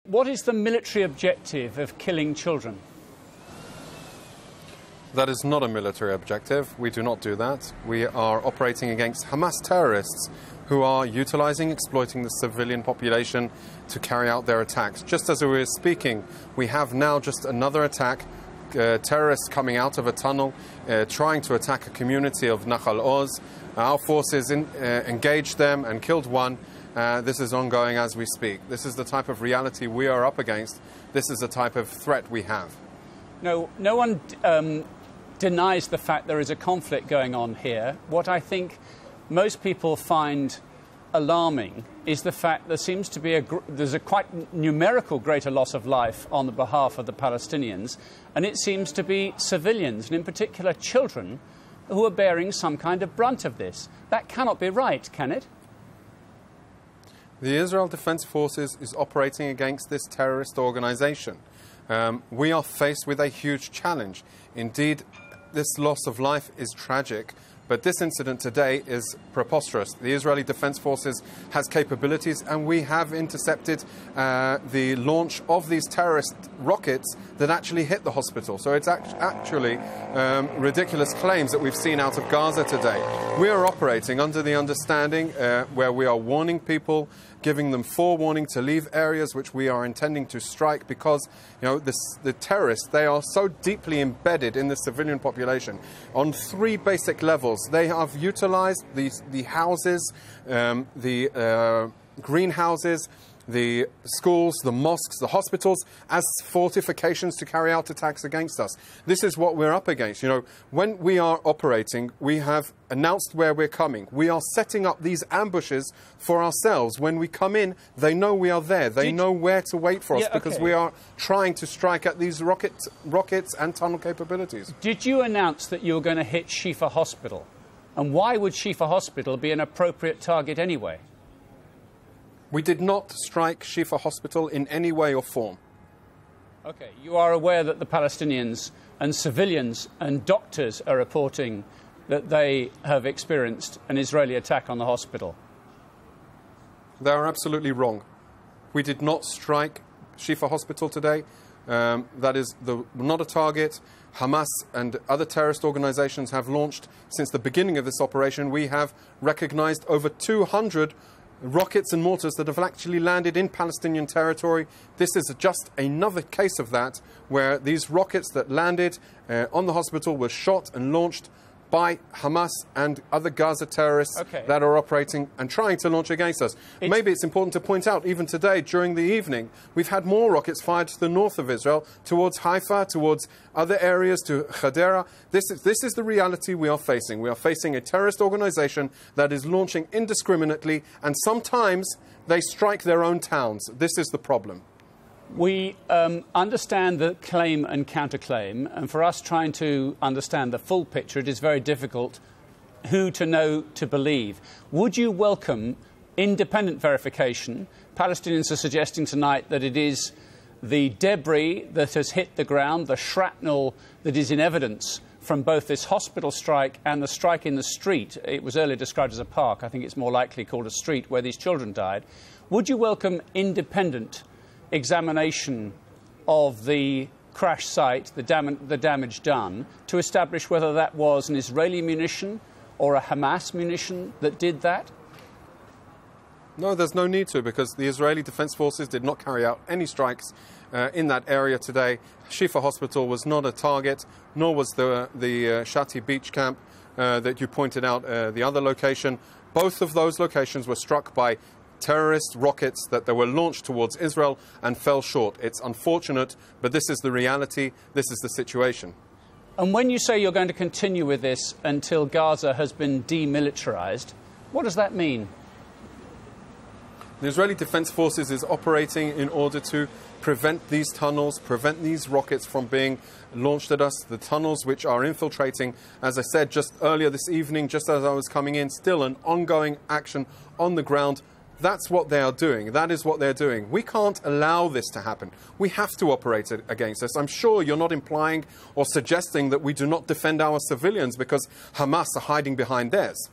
What is the military objective of killing children? That is not a military objective. We do not do that. We are operating against Hamas terrorists who are utilising, exploiting the civilian population to carry out their attacks. Just as we were speaking, we have now just another attack, terrorists coming out of a tunnel, trying to attack a community of Nahal Oz. Our forces engaged them and killed one. This is ongoing as we speak. This is the type of reality we are up against. This is the type of threat we have. No one denies the fact there is a conflict going on here. What I think most people find alarming is the fact there seems to be there's a quite numerical greater loss of life on the behalf of the Palestinians, and it seems to be civilians, and in particular children, who are bearing some kind of brunt of this. That cannot be right, can it? The Israel Defense Forces is operating against this terrorist organization. We are faced with a huge challenge. Indeed, this loss of life is tragic, but this incident today is preposterous. The Israeli Defense Forces has capabilities, and we have intercepted the launch of these terrorist rockets that actually hit the hospital. So it's actually ridiculous claims that we've seen out of Gaza today. We are operating under the understanding where we are warning people, giving them forewarning to leave areas which we are intending to strike because, the terrorists, they are so deeply embedded in the civilian population. On three basic levels, they have utilized the houses, the greenhouses, the schools, the mosques, the hospitals as fortifications to carry out attacks against us. This is what we're up against. When we are operating, we have announced where we're coming. We are setting up these ambushes for ourselves. When we come in, they know we are there. They know where to wait for us because we are trying to strike at these rockets and tunnel capabilities. Did you announce that you were going to hit Shifa Hospital? And why would Shifa Hospital be an appropriate target anyway? We did not strike Shifa Hospital in any way or form. OK, you are aware that the Palestinians and civilians and doctors are reporting that they have experienced an Israeli attack on the hospital? They are absolutely wrong. We did not strike Shifa Hospital today. That is not a target. Hamas and other terrorist organizations have launched, since the beginning of this operation, we have recognized over 200 rockets and mortars that have actually landed in Palestinian territory. This is just another case of that, where these rockets that landed on the hospital were shot and launched by Hamas and other Gaza terrorists that are operating and trying to launch against us. Maybe it's important to point out, even today, during the evening, we've had more rockets fired to the north of Israel, towards Haifa, towards other areas, to Hadera. This is the reality we are facing. We are facing a terrorist organization that is launching indiscriminately, and sometimes they strike their own towns. This is the problem. We understand the claim and counterclaim, and for us trying to understand the full picture, it is very difficult who to know to believe. Would you welcome independent verification? Palestinians are suggesting tonight that it is the debris that has hit the ground, the shrapnel that is in evidence from both this hospital strike and the strike in the street. It was earlier described as a park. I think it's more likely called a street where these children died. Would you welcome independent examination of the crash site, the damage done, to establish whether that was an Israeli munition or a Hamas munition that did that? No, there's no need to, because the Israeli Defense Forces did not carry out any strikes in that area today. Shifa Hospital was not a target, nor was the Shati Beach Camp that you pointed out, the other location. Both of those locations were struck by terrorist rockets that were launched towards Israel and fell short. It's unfortunate, but this is the reality. This is the situation. And when you say you're going to continue with this until Gaza has been demilitarized, what does that mean? The Israeli Defense Forces is operating in order to prevent these tunnels, prevent these rockets from being launched at us. The tunnels which are infiltrating, as I said just earlier this evening, just as I was coming in, still an ongoing action on the ground. That's what they are doing. That is what they're doing. We can't allow this to happen. We have to operate against this. I'm sure you're not implying or suggesting that we do not defend our civilians because Hamas are hiding behind theirs.